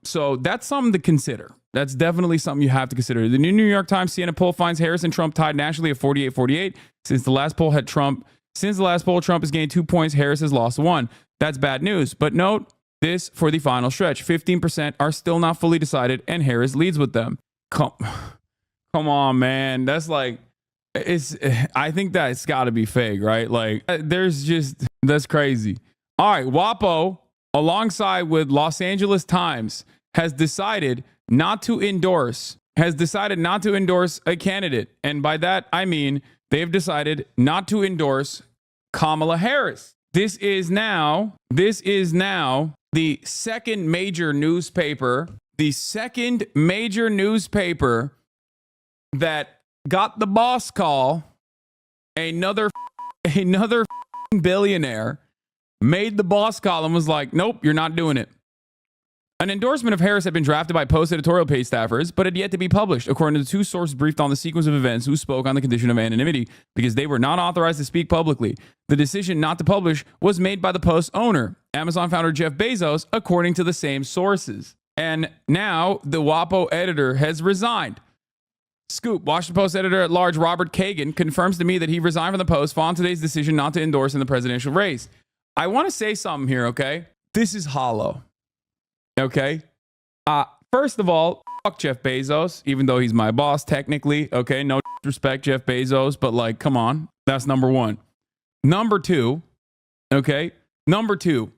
So that's something to consider. That's definitely something you have to consider. The New York Times CNN poll finds Harris and Trump tied nationally at 48-48. Since the last poll, Trump has gained 2 points. Harris has lost 1. That's bad news. But note this for the final stretch. 15% are still not fully decided, and Harris leads with them. Come on, man. That's like, I think that's got to be fake, right? Like, that's crazy. All right, WAPO, alongside with Los Angeles Times, has decided not to endorse a candidate. And by that, I mean they've decided not to endorse Kamala Harris. This is now the second major newspaper that got the boss call. Another billionaire made the boss call and was like, nope, you're not doing it. An endorsement of Harris had been drafted by Post editorial page staffers, but had yet to be published, according to the two sources briefed on the sequence of events who spoke on the condition of anonymity because they were not authorized to speak publicly. The decision not to publish was made by the Post owner, Amazon founder Jeff Bezos, according to the same sources. And now the WAPO editor has resigned. Scoop, Washington Post editor-at-large Robert Kagan confirms to me that he resigned from the Post following today's decision not to endorse in the presidential race. I want to say something here, okay? This is hollow. Okay. First of all, fuck Jeff Bezos, even though he's my boss technically. Okay. No respect, Jeff Bezos, but like, come on. That's number one. Number two. Okay. Number two.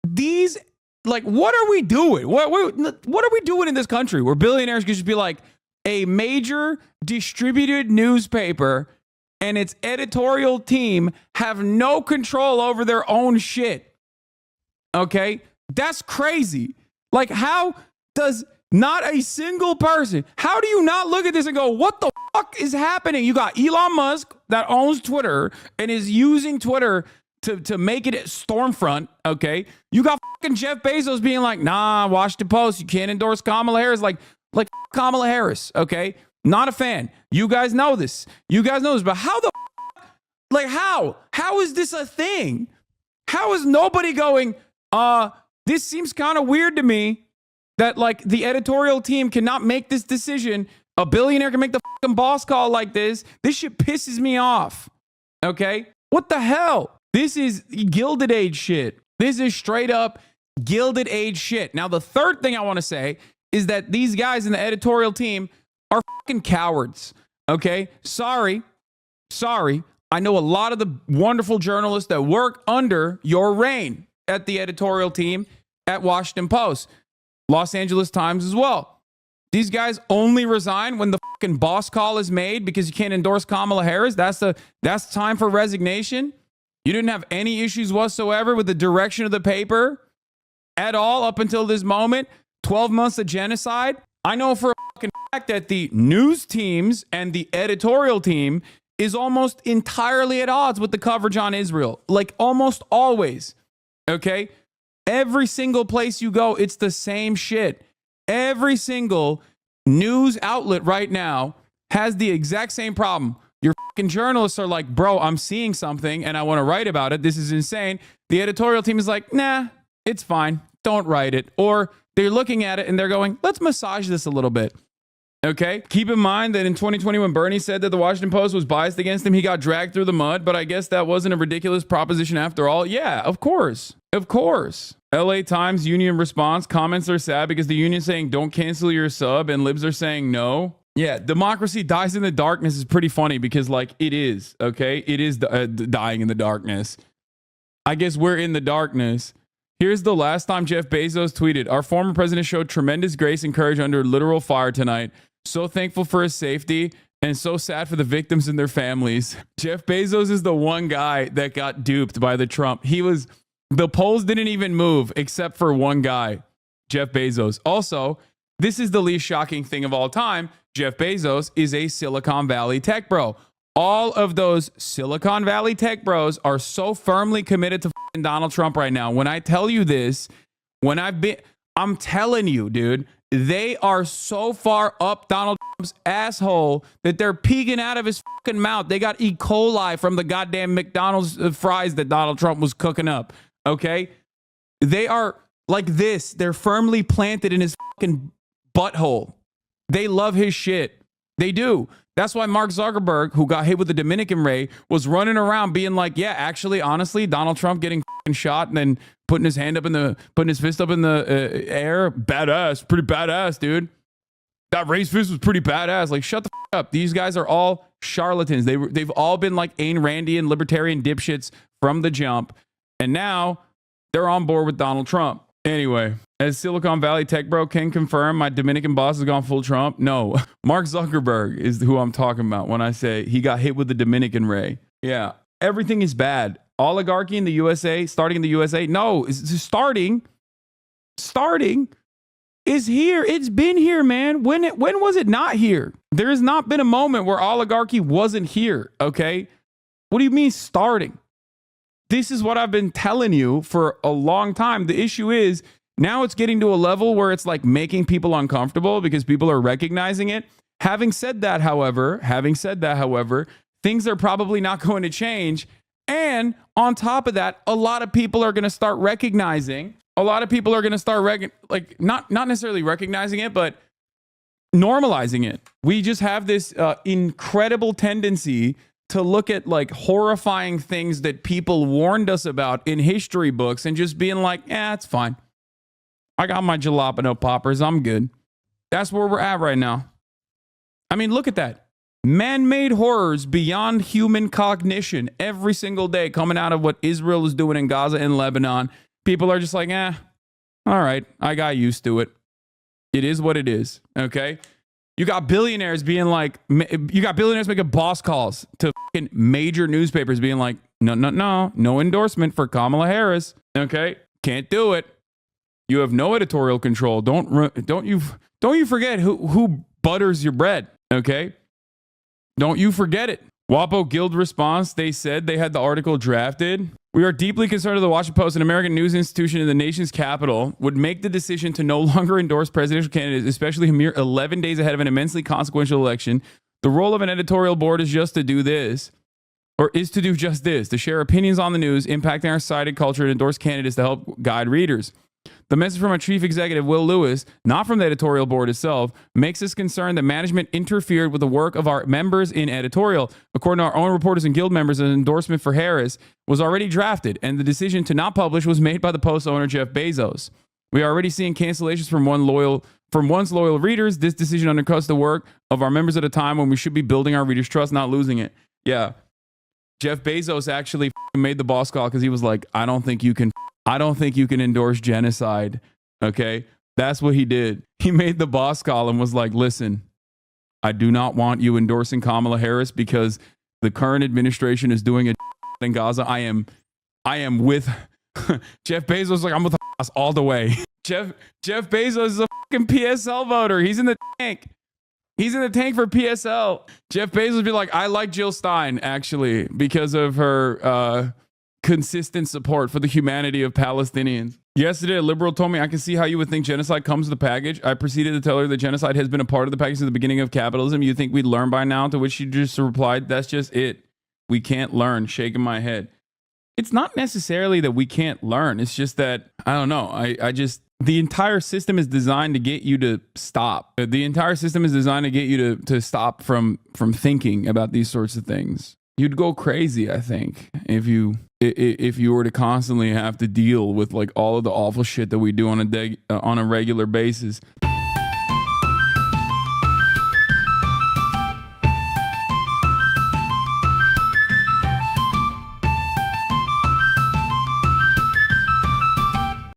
These, like, what are we doing? What are we doing in this country where billionaires could just be like a major distributed newspaper and its editorial team have no control over their own shit? Okay. That's crazy. Like, how does not a single person, how do you not look at this and go, what the fuck is happening? You got Elon Musk that owns Twitter and is using Twitter to make it Stormfront, okay? You got fucking Jeff Bezos being like, nah, Washington Post, you can't endorse Kamala Harris. Like Kamala Harris, okay? Not a fan. You guys know this. But how the fuck, like, how is this a thing? How is nobody going, this seems kind of weird to me that, like, the editorial team cannot make this decision. A billionaire can make the fucking boss call like this. This shit pisses me off. Okay? What the hell? This is Gilded Age shit. This is straight up Gilded Age shit. Now, the third thing I want to say is that these guys in the editorial team are fucking cowards. Okay? Sorry. I know a lot of the wonderful journalists that work under your reign at the editorial team at Washington Post, Los Angeles Times as well. These guys only resign when the fucking boss call is made because you can't endorse Kamala Harris. That's time for resignation. You didn't have any issues whatsoever with the direction of the paper at all up until this moment. 12 months of genocide. I know for a fucking fact that the news teams and the editorial team is almost entirely at odds with the coverage on Israel. Like, almost always. Okay? Every single place you go, it's the same shit. Every single news outlet right now has the exact same problem. Your fucking journalists are like, bro, I'm seeing something and I want to write about it. This is insane. The editorial team is like, nah, it's fine. Don't write it. Or they're looking at it and they're going, let's massage this a little bit. Okay. Keep in mind that in 2020, when Bernie said that the Washington Post was biased against him, he got dragged through the mud. But I guess that wasn't a ridiculous proposition after all. Yeah, of course. LA Times union response. Comments are sad because the union saying don't cancel your sub and libs are saying no. Yeah, democracy dies in the darkness is pretty funny because, like, it is. Okay. It is dying in the darkness. I guess we're in the darkness. Here's the last time Jeff Bezos tweeted. Our former president showed tremendous grace and courage under literal fire tonight. So thankful for his safety and so sad for the victims and their families. Jeff Bezos is the one guy that got duped by the Trump. The polls didn't even move except for one guy, Jeff Bezos. Also, this is the least shocking thing of all time. Jeff Bezos is a Silicon Valley tech bro. All of those Silicon Valley tech bros are so firmly committed to Donald Trump right now. When I tell you this, I'm telling you, dude, they are so far up Donald Trump's asshole that they're peeking out of his fucking mouth. They got E. coli from the goddamn McDonald's fries that Donald Trump was cooking up. Okay? They are Like this. They're firmly planted in his fucking butthole. They love his shit. They do. That's why Mark Zuckerberg, who got hit with the Dominican ray, was running around being like, yeah, actually, honestly, Donald Trump getting shot and then putting his fist up in the air. Badass. Pretty badass, dude. That raised fist was pretty badass. Like, shut the up. These guys are all charlatans. They've all been like Ayn Randian libertarian dipshits from the jump. And now they're on board with Donald Trump. Anyway, as Silicon Valley tech bro can confirm, my Dominican boss has gone full Trump. No, Mark Zuckerberg is who I'm talking about when I say he got hit with the Dominican ray. Yeah, everything is bad. Oligarchy in the USA, starting in the USA. No, it's starting is here. It's been here, man. When was it not here? There has not been a moment where oligarchy wasn't here, okay? What do you mean starting? This is what I've been telling you for a long time. The issue is now it's getting to a level where it's like making people uncomfortable because people are recognizing it. Having said that, however, things are probably not going to change. And on top of that, a lot of people are going to start recognizing. A lot of people are going to start not necessarily recognizing it, but normalizing it. We just have this incredible tendency to look at like horrifying things that people warned us about in history books and just being like, it's fine. I got my jalapeno poppers. I'm good. That's where we're at right now. I mean, look at that. Man-made horrors beyond human cognition every single day coming out of what Israel is doing in Gaza and Lebanon. People are just like, all right, I got used to it. It is what it is, okay? You got billionaires being like, making boss calls to fucking major newspapers being like, no endorsement for Kamala Harris, okay? Can't do it. You have no editorial control. Don't you forget who butters your bread, okay? Don't you forget it. WAPO Guild response, they said they had the article drafted. We are deeply concerned that the Washington Post, an American news institution in the nation's capital, would make the decision to no longer endorse presidential candidates, especially a mere 11 days ahead of an immensely consequential election. The role of an editorial board is just to do this, or is to do just this, to share opinions on the news, impacting our society, culture, and endorse candidates to help guide readers. The message from our chief executive, Will Lewis, not from the editorial board itself, makes us concerned that management interfered with the work of our members in editorial. According to our own reporters and guild members, an endorsement for Harris was already drafted, and the decision to not publish was made by the Post owner, Jeff Bezos. We are already seeing cancellations from once loyal readers. This decision undercuts the work of our members at a time when we should be building our readers' trust, not losing it. Yeah. Jeff Bezos actually made the boss call because he was like, I don't think you can endorse genocide. Okay. That's what he did. He made the boss call and was like, listen, I do not want you endorsing Kamala Harris because the current administration is doing it in Gaza. I am with Jeff Bezos. Like, I'm with us all the way. Jeff Bezos is a fucking PSL voter. He's in the tank. He's in the tank for PSL. Jeff Bezos would be like, I like Jill Stein, actually, because of her consistent support for the humanity of Palestinians. Yesterday, a liberal told me, I can see how you would think genocide comes with the package. I proceeded to tell her that genocide has been a part of the package since the beginning of capitalism. You think we'd learn by now? To which she just replied, that's just it. We can't learn. Shaking my head. It's not necessarily that we can't learn. It's just that, I don't know. The entire system is designed to get you to stop. The entire system is designed to get you to stop from thinking about these sorts of things. You'd go crazy, I think, if you were to constantly have to deal with like all of the awful shit that we do on a regular basis.